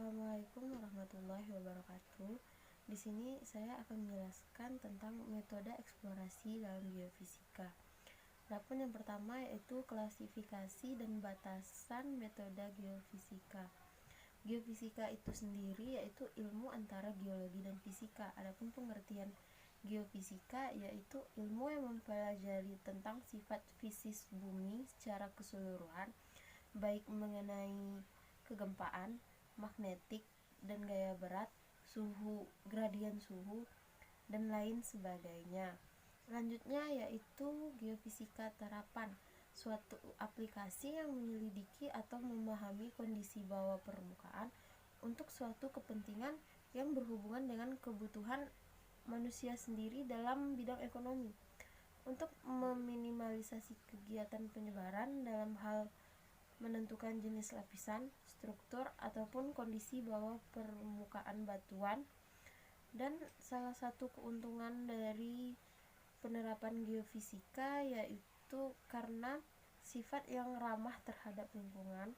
Assalamualaikum warahmatullahi wabarakatuh. Di sini saya akan menjelaskan tentang metode eksplorasi dalam geofisika. Adapun yang pertama yaitu klasifikasi dan batasan metode geofisika. Geofisika itu sendiri yaitu ilmu antara geologi dan fisika. Adapun pengertian geofisika yaitu ilmu yang mempelajari tentang sifat fisis bumi secara keseluruhan, baik mengenai kegempaan, magnetik, dan gaya berat, suhu, gradian suhu, dan lain sebagainya. Selanjutnya yaitu geofisika terapan, suatu aplikasi yang menyelidiki atau memahami kondisi bawah permukaan untuk suatu kepentingan yang berhubungan dengan kebutuhan manusia sendiri dalam bidang ekonomi. Untuk meminimalisasi kegiatan penyebaran dalam hal menentukan jenis lapisan, struktur, ataupun kondisi bawah permukaan batuan. Dan salah satu keuntungan dari penerapan geofisika yaitu karena sifat yang ramah terhadap lingkungan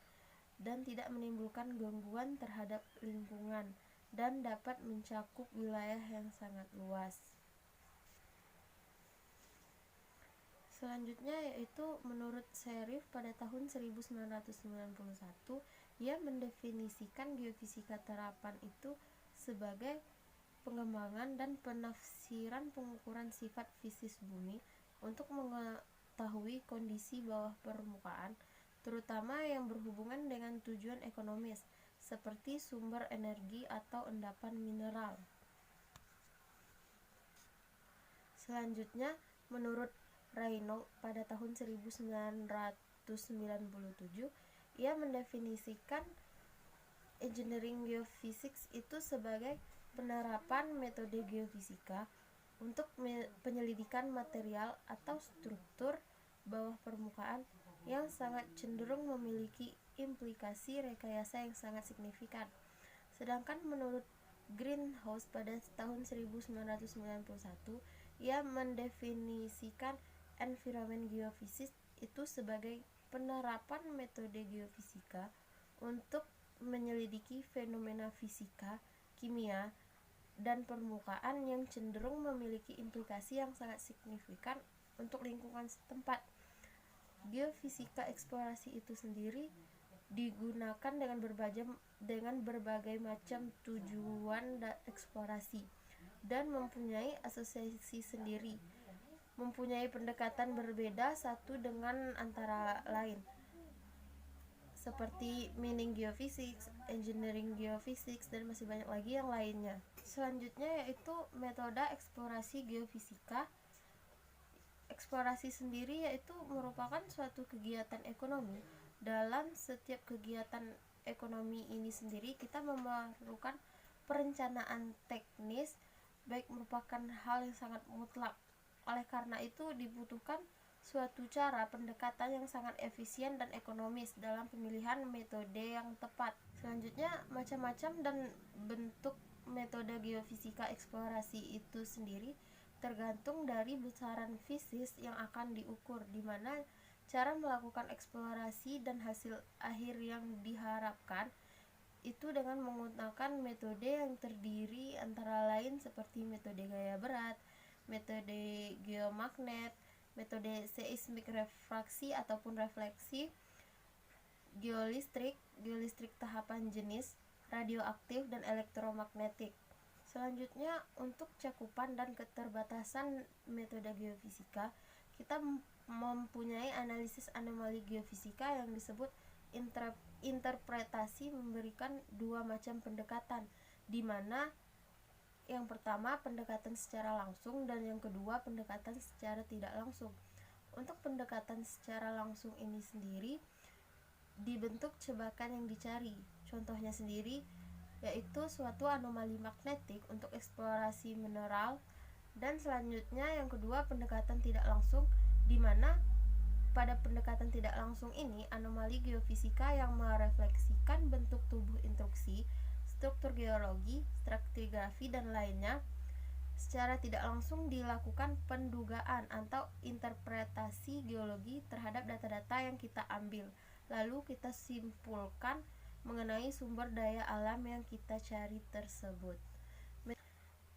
dan tidak menimbulkan gangguan terhadap lingkungan dan dapat mencakup wilayah yang sangat luas. Selanjutnya yaitu menurut Sherif pada tahun 1991, ia mendefinisikan geofisika terapan itu sebagai pengembangan dan penafsiran pengukuran sifat fisis bumi untuk mengetahui kondisi bawah permukaan, terutama yang berhubungan dengan tujuan ekonomis, seperti sumber energi atau endapan mineral. Selanjutnya, menurut Raynaud pada tahun 1997, ia mendefinisikan engineering geophysics itu sebagai penerapan metode geofisika untuk penyelidikan material atau struktur bawah permukaan yang sangat cenderung memiliki implikasi rekayasa yang sangat signifikan. Sedangkan menurut Greenhouse pada tahun 1991, ia mendefinisikan environment geophysics itu sebagai penerapan metode geofisika untuk menyelidiki fenomena fisika, kimia, dan permukaan yang cenderung memiliki implikasi yang sangat signifikan untuk lingkungan setempat. Geofisika eksplorasi itu sendiri digunakan dengan berbagai macam tujuan eksplorasi dan mempunyai asosiasi sendiri, mempunyai pendekatan berbeda satu dengan antara lain, seperti mining geophysics, engineering geophysics, dan masih banyak lagi yang lainnya. Selanjutnya yaitu metode eksplorasi geofisika. Eksplorasi sendiri yaitu merupakan suatu kegiatan ekonomi. Dalam setiap kegiatan ekonomi ini sendiri kita memerlukan perencanaan teknis, baik merupakan hal yang sangat mutlak. Oleh karena itu dibutuhkan suatu cara pendekatan yang sangat efisien dan ekonomis dalam pemilihan metode yang tepat. Selanjutnya, macam-macam dan bentuk metode geofisika eksplorasi itu sendiri tergantung dari besaran fisis yang akan diukur, di mana cara melakukan eksplorasi dan hasil akhir yang diharapkan itu dengan menggunakan metode yang terdiri antara lain seperti metode gaya berat, metode geomagnet, metode seismik refraksi ataupun refleksi, geolistrik tahapan jenis, radioaktif, dan elektromagnetik. Selanjutnya, untuk cakupan dan keterbatasan metode geofisika, kita mempunyai analisis anomali geofisika yang disebut interpretasi, memberikan dua macam pendekatan, di mana yang pertama pendekatan secara langsung dan yang kedua pendekatan secara tidak langsung. Untuk pendekatan secara langsung ini sendiri dibentuk jebakan yang dicari. Contohnya sendiri yaitu suatu anomali magnetik untuk eksplorasi mineral. Dan selanjutnya yang kedua pendekatan tidak langsung, di mana pada pendekatan tidak langsung ini anomali geofisika yang merefleksikan bentuk tubuh instruksi, struktur geologi, stratigrafi, dan lainnya secara tidak langsung dilakukan pendugaan atau interpretasi geologi terhadap data-data yang kita ambil, lalu kita simpulkan mengenai sumber daya alam yang kita cari tersebut.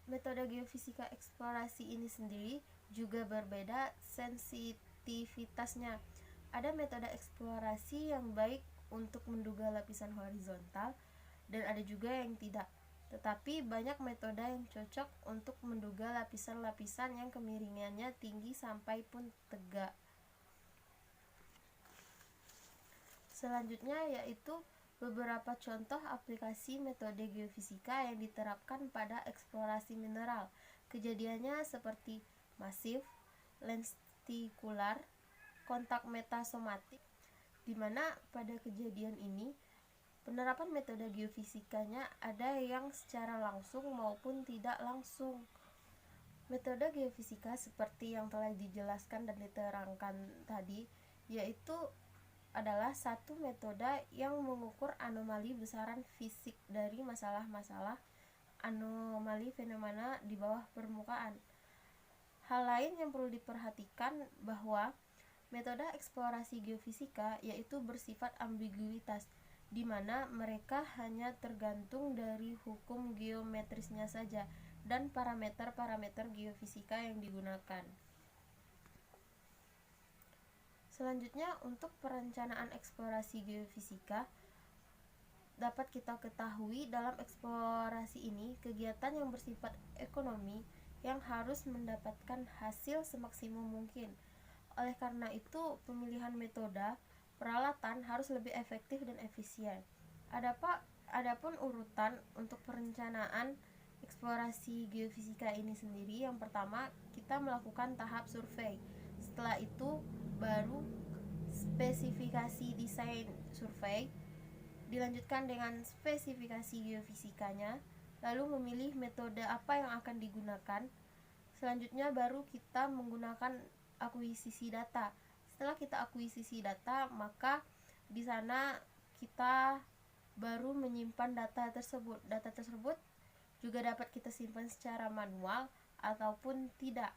Metode geofisika eksplorasi ini sendiri juga berbeda sensitivitasnya. Ada metode eksplorasi yang baik untuk menduga lapisan horizontal dan ada juga yang tidak. Tetapi banyak metode yang cocok untuk menduga lapisan-lapisan yang kemiringannya tinggi sampai pun tegak. Selanjutnya yaitu beberapa contoh aplikasi metode geofisika yang diterapkan pada eksplorasi mineral. Kejadiannya seperti masif, lentikular, kontak metasomatik, di mana pada kejadian ini penerapan metode geofisikanya ada yang secara langsung maupun tidak langsung. Metode geofisika seperti yang telah dijelaskan dan diterangkan tadi, yaitu adalah satu metode yang mengukur anomali besaran fisik dari masalah-masalah anomali fenomena di bawah permukaan. Hal lain yang perlu diperhatikan bahwa metode eksplorasi geofisika yaitu bersifat ambiguitas, di mana mereka hanya tergantung dari hukum geometrisnya saja dan parameter-parameter geofisika yang digunakan. Selanjutnya, untuk perencanaan eksplorasi geofisika, dapat kita ketahui dalam eksplorasi ini kegiatan yang bersifat ekonomi yang harus mendapatkan hasil semaksimum mungkin. Oleh karena itu, pemilihan metode, peralatan harus lebih efektif dan efisien. Adapun urutan untuk perencanaan eksplorasi geofisika ini sendiri, yang pertama kita melakukan tahap survei. Setelah itu baru spesifikasi desain survei, dilanjutkan dengan spesifikasi geofisikanya, lalu memilih metode apa yang akan digunakan. Selanjutnya baru kita menggunakan akuisisi data. Setelah kita akuisisi data, maka di sana kita baru menyimpan data tersebut. Data tersebut juga dapat kita simpan secara manual ataupun tidak.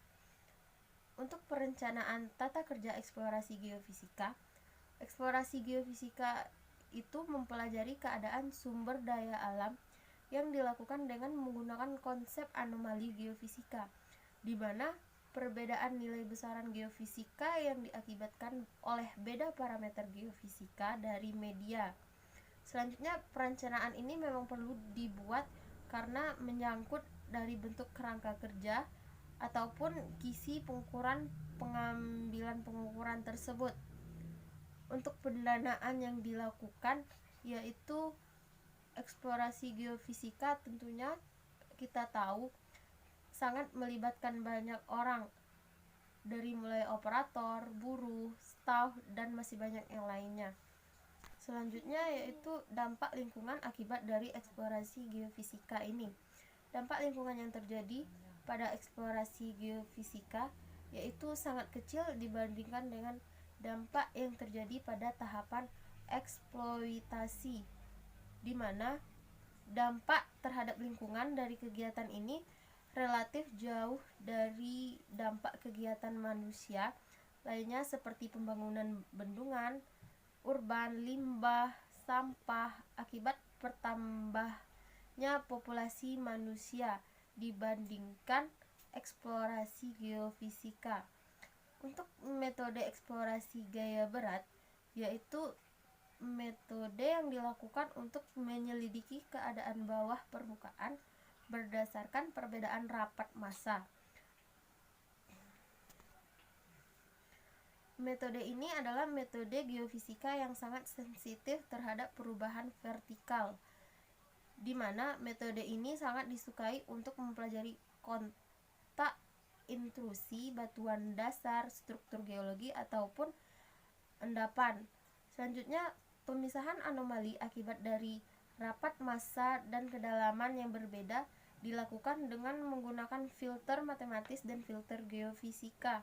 Untuk perencanaan tata kerja eksplorasi geofisika, eksplorasi geofisika itu mempelajari keadaan sumber daya alam yang dilakukan dengan menggunakan konsep anomali geofisika, di mana perbedaan nilai besaran geofisika yang diakibatkan oleh beda parameter geofisika dari media. Selanjutnya, perencanaan ini memang perlu dibuat karena menyangkut dari bentuk kerangka kerja ataupun kisi pengambilan pengukuran tersebut. Untuk pendanaan yang dilakukan yaitu eksplorasi geofisika, tentunya kita tahu sangat melibatkan banyak orang, dari mulai operator, buruh, staf, dan masih banyak yang lainnya. Selanjutnya yaitu dampak lingkungan akibat dari eksplorasi geofisika ini. Dampak lingkungan yang terjadi pada eksplorasi geofisika yaitu sangat kecil dibandingkan dengan dampak yang terjadi pada tahapan eksploitasi, di mana dampak terhadap lingkungan dari kegiatan ini relatif jauh dari dampak kegiatan manusia lainnya seperti pembangunan bendungan, urban, limbah, sampah akibat bertambahnya populasi manusia dibandingkan eksplorasi geofisika. Untuk metode eksplorasi gaya berat, yaitu metode yang dilakukan untuk menyelidiki keadaan bawah permukaan berdasarkan perbedaan rapat massa. Metode ini adalah metode geofisika yang sangat sensitif terhadap perubahan vertikal, di mana metode ini sangat disukai untuk mempelajari kontak intrusi batuan dasar, struktur geologi, ataupun endapan. Selanjutnya, pemisahan anomali akibat dari rapat massa dan kedalaman yang berbeda dilakukan dengan menggunakan filter matematis dan filter geofisika.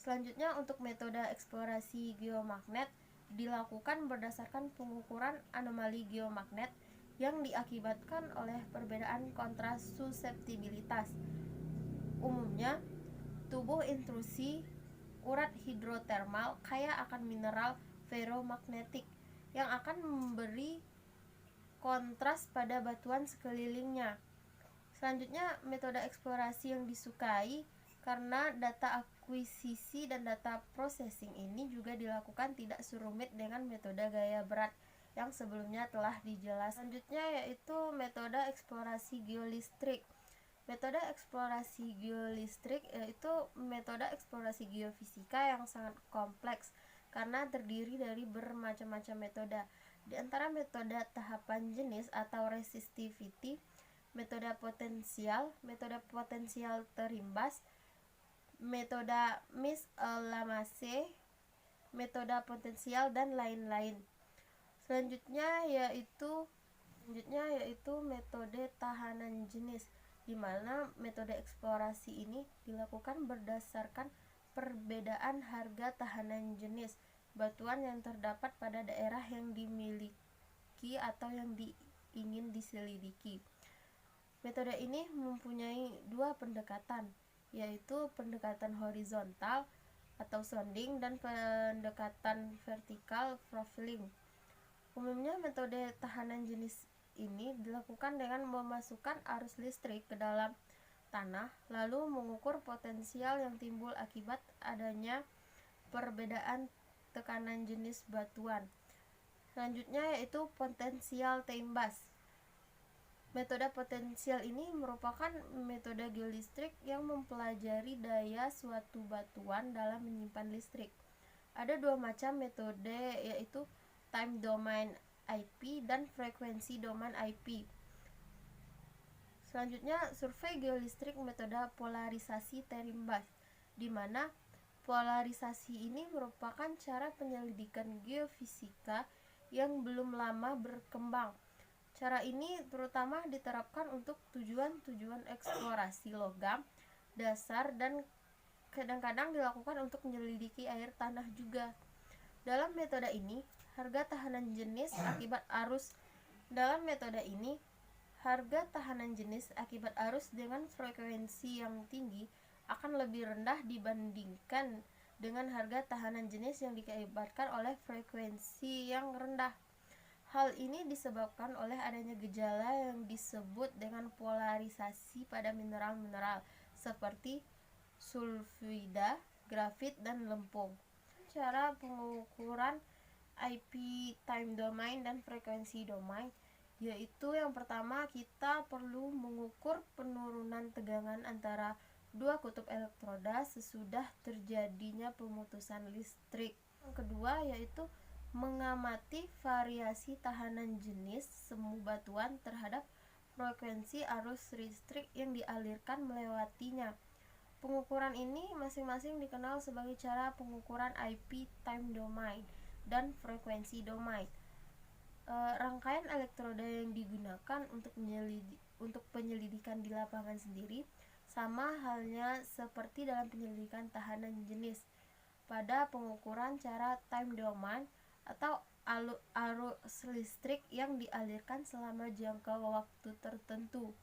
Selanjutnya, untuk metode eksplorasi geomagnet dilakukan berdasarkan pengukuran anomali geomagnet yang diakibatkan oleh perbedaan kontrasuseptibilitas. Umumnya, tubuh intrusi urat hidrotermal kaya akan mineral ferromagnetik yang akan memberi kontras pada batuan sekelilingnya. Selanjutnya, metode eksplorasi yang disukai karena data akuisisi dan data processing ini juga dilakukan tidak serumit dengan metode gaya berat yang sebelumnya telah dijelaskan. Selanjutnya yaitu metode eksplorasi geolistrik. Metode eksplorasi geolistrik yaitu metode eksplorasi geofisika yang sangat kompleks karena terdiri dari bermacam-macam metode. Di antara metode tahapan jenis atau resistivity, metode potensial terimbas, metode Miss-Lamasse, metode potensial, dan lain-lain. Selanjutnya yaitu metode tahanan jenis, di mana metode eksplorasi ini dilakukan berdasarkan perbedaan harga tahanan jenis batuan yang terdapat pada daerah yang dimiliki atau yang ingin diselidiki. Metode ini mempunyai dua pendekatan, yaitu pendekatan horizontal atau sounding dan pendekatan vertikal profiling. Umumnya metode tahanan jenis ini dilakukan dengan memasukkan arus listrik ke dalam tanah, lalu mengukur potensial yang timbul akibat adanya perbedaan tekanan jenis batuan. Selanjutnya yaitu potensial teimbas. Metode potensial ini merupakan metode geolistrik yang mempelajari daya suatu batuan dalam menyimpan listrik. Ada dua macam metode, yaitu time domain IP dan frekuensi domain IP. Selanjutnya, survei geolistrik metode polarisasi terimbas, di mana polarisasi ini merupakan cara penyelidikan geofisika yang belum lama berkembang. Cara ini terutama diterapkan untuk tujuan-tujuan eksplorasi logam dasar dan kadang-kadang dilakukan untuk menyelidiki air tanah juga. Dalam metode ini, harga tahanan jenis akibat arus dengan frekuensi yang tinggi akan lebih rendah dibandingkan dengan harga tahanan jenis yang diakibatkan oleh frekuensi yang rendah. Hal ini disebabkan oleh adanya gejala yang disebut dengan polarisasi pada mineral-mineral seperti sulfida, grafit, dan lempung. Cara pengukuran IP time domain dan frekuensi domain, yaitu yang pertama kita perlu mengukur penurunan tegangan antara dua kutub elektroda sesudah terjadinya pemutusan listrik. Yang kedua yaitu mengamati variasi tahanan jenis semu batuan terhadap frekuensi arus listrik yang dialirkan melewatinya. Pengukuran ini masing-masing dikenal sebagai cara pengukuran IP time domain dan frekuensi domain. Rangkaian elektroda yang digunakan untuk penyelidikan di lapangan sendiri sama halnya seperti dalam penyelidikan tahanan jenis. Pada pengukuran cara time domain atau arus listrik yang dialirkan selama jangka waktu tertentu.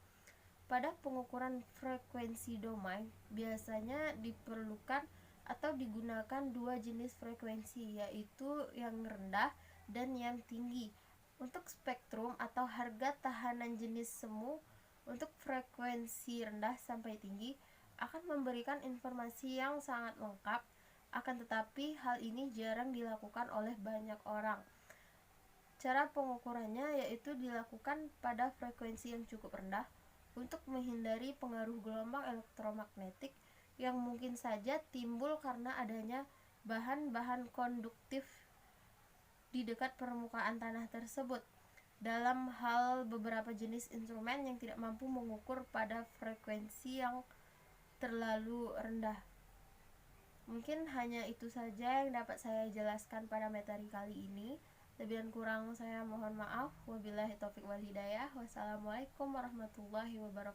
Pada pengukuran frekuensi domain biasanya diperlukan atau digunakan dua jenis frekuensi, yaitu yang rendah dan yang tinggi. Untuk spektrum atau harga tahanan jenis semu untuk frekuensi rendah sampai tinggi akan memberikan informasi yang sangat lengkap, akan tetapi hal ini jarang dilakukan oleh banyak orang. Cara pengukurannya yaitu dilakukan pada frekuensi yang cukup rendah untuk menghindari pengaruh gelombang elektromagnetik yang mungkin saja timbul karena adanya bahan-bahan konduktif di dekat permukaan tanah tersebut. Dalam hal beberapa jenis instrumen yang tidak mampu mengukur pada frekuensi yang terlalu rendah. Mungkin hanya itu saja yang dapat saya jelaskan pada materi kali ini. Lebih dan kurang saya mohon maaf. Wabillahi taufiq wal hidayah. Wassalamualaikum warahmatullahi wabarakatuh.